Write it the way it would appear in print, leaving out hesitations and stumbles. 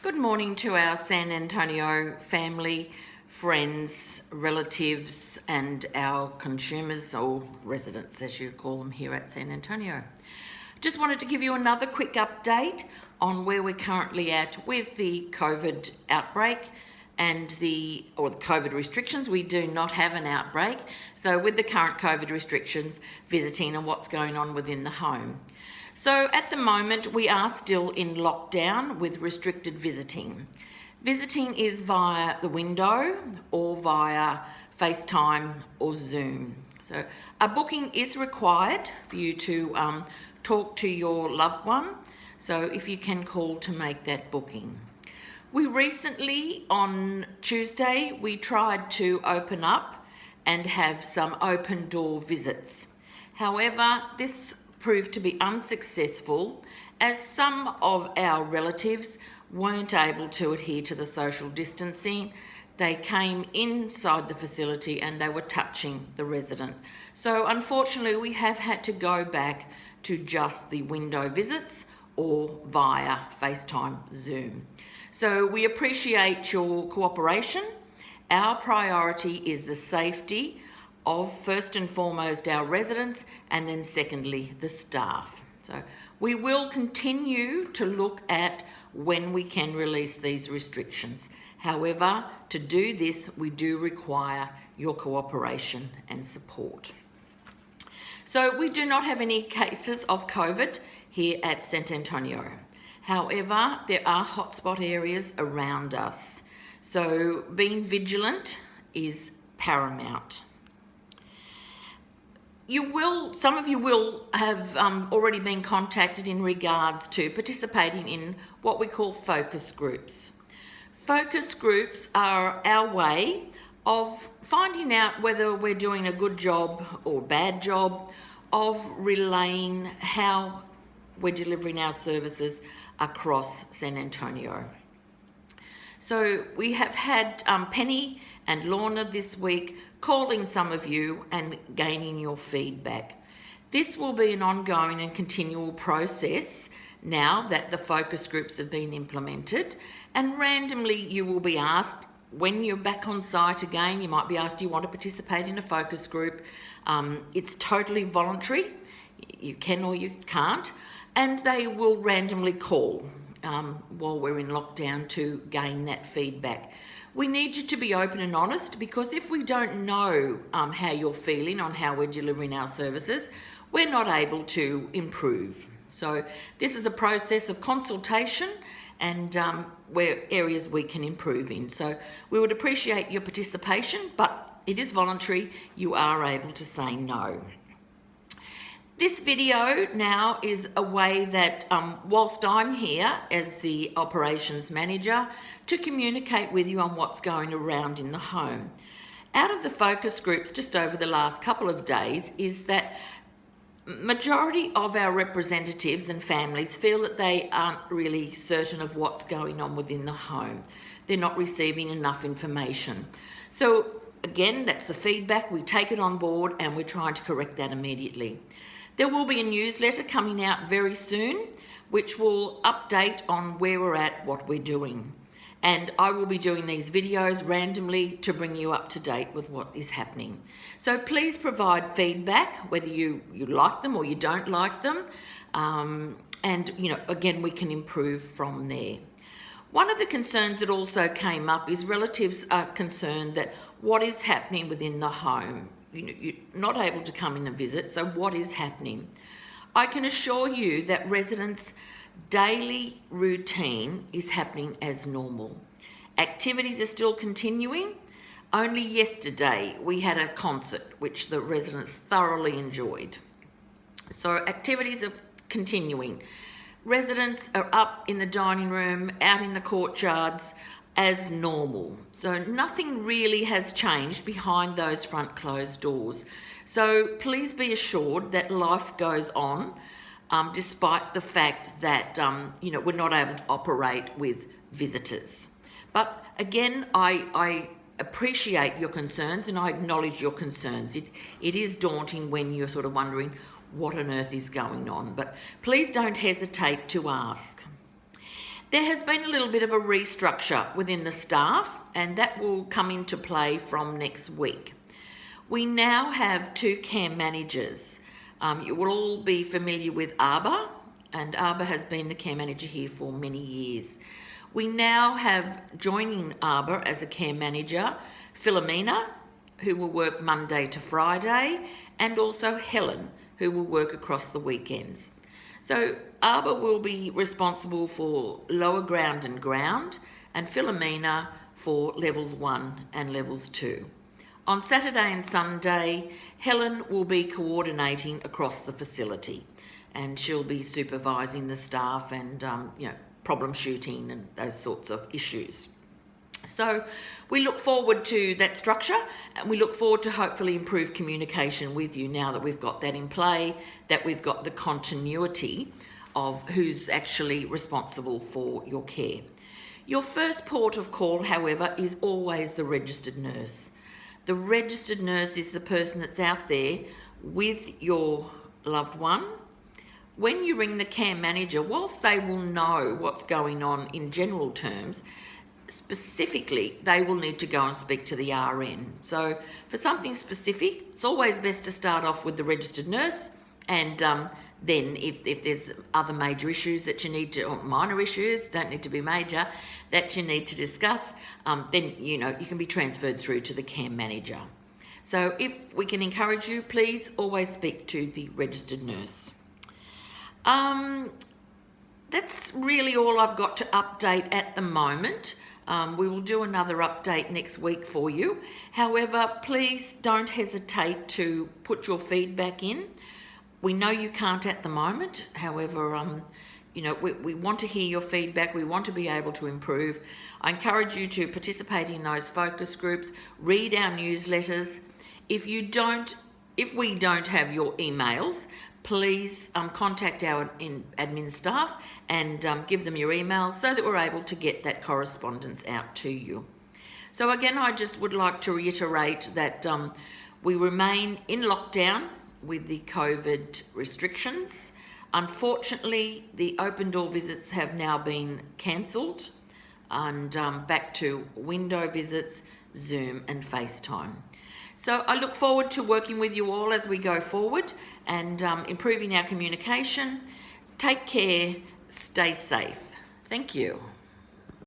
Good morning to our San Antonio family, friends, relatives, and our consumers, or residents as you call them here at San Antonio. Just wanted to give you another quick update on where we're currently at with the COVID outbreak and the COVID restrictions. We do not have an outbreak. So with the current COVID restrictions, visiting and what's going on within the home. So at the moment, we are still in lockdown with restricted visiting. Visiting is via the window or via FaceTime or Zoom. So a booking is required for you to talk to your loved one. So if you can call to make that booking. We recently, on Tuesday, we tried to open up and have some open door visits. However, this proved to be unsuccessful as some of our relatives weren't able to adhere to the social distancing. They came inside the facility and they were touching the resident. So unfortunately, we have had to go back to just the window visits or via FaceTime Zoom. So we appreciate your cooperation. Our priority is the safety of first and foremost our residents, and then secondly the staff. So we will continue to look at when we can release these restrictions. However, to do this, we do require your cooperation and support. So we do not have any cases of COVID here at San Antonio. However, there are hotspot areas around us. So being vigilant is paramount. Some of you will have already been contacted in regards to participating in what we call focus groups. Focus groups are our way of finding out whether we're doing a good job or bad job of relaying how we're delivering our services across San Antonio. So we have had Penny and Lorna this week calling some of you and gaining your feedback. This will be an ongoing and continual process now that the focus groups have been implemented, and randomly you will be asked when you're back on site again, you might be asked, do you want to participate in a focus group? It's totally voluntary. You can or you can't, and they will randomly call while we're in lockdown to gain that feedback. We need you to be open and honest, because if we don't know how you're feeling on how we're delivering our services, we're not able to improve. So this is a process of consultation and where areas we can improve in. So we would appreciate your participation, but it is voluntary. You are able to say no. This video now is a way that, whilst I'm here as the operations manager, to communicate with you on what's going around in the home. Out of the focus groups just over the last couple of days is that majority of our representatives and families feel that they aren't really certain of what's going on within the home. They're not receiving enough information. So again, that's the feedback. We take it on board and we're trying to correct that immediately. There will be a newsletter coming out very soon, which will update on where we're at, what we're doing. And I will be doing these videos randomly to bring you up to date with what is happening. So please provide feedback, whether you like them or you don't like them. And, again, we can improve from there. One of the concerns that also came up is relatives are concerned that what is happening within the home. You're not able to come in and visit, so what is happening? I can assure you that residents' daily routine is happening as normal. Activities are still continuing. Only yesterday we had a concert which the residents thoroughly enjoyed. So activities are continuing. Residents are up in the dining room, out in the courtyards as normal. So nothing really has changed behind those front closed doors. So please be assured that life goes on, despite the fact that, we're not able to operate with visitors. But again, I appreciate your concerns and I acknowledge your concerns. It is daunting when you're sort of wondering what on earth is going on, but please don't hesitate to ask. There has been a little bit of a restructure within the staff, and that will come into play from next week. We now have 2 care managers. You will all be familiar with Arba, and Arba has been the care manager here for many years. We now have joining Arba as a care manager, Philomena, who will work Monday to Friday, and also Helen, who will work across the weekends. So Arba will be responsible for lower ground and ground, and Philomena for levels 1 and levels 2. On Saturday and Sunday, Helen will be coordinating across the facility, and she'll be supervising the staff and problem shooting and those sorts of issues. So we look forward to that structure, and we look forward to hopefully improved communication with you now that we've got that in play, that we've got the continuity of who's actually responsible for your care. Your first port of call, however, is always the registered nurse. The registered nurse is the person that's out there with your loved one. When you ring the care manager, whilst they will know what's going on in general terms, specifically, they will need to go and speak to the RN. So for something specific, it's always best to start off with the registered nurse, and then if there's other major issues that you need to, or minor issues, don't need to be major, that you need to discuss, then you can be transferred through to the care manager. So if we can encourage you, please always speak to the registered nurse. That's really all I've got to update at the moment. We will do another update next week for you. However, please don't hesitate to put your feedback in. We know you can't at the moment. However, we want to hear your feedback. We want to be able to improve. I encourage you to participate in those focus groups, read our newsletters. If we don't have your emails, please contact our admin staff and give them your emails so that we're able to get that correspondence out to you. So again, I just would like to reiterate that we remain in lockdown with the COVID restrictions. Unfortunately, the open door visits have now been cancelled, and back to window visits, Zoom and FaceTime. So I look forward to working with you all as we go forward and improving our communication. Take care, stay safe. Thank you.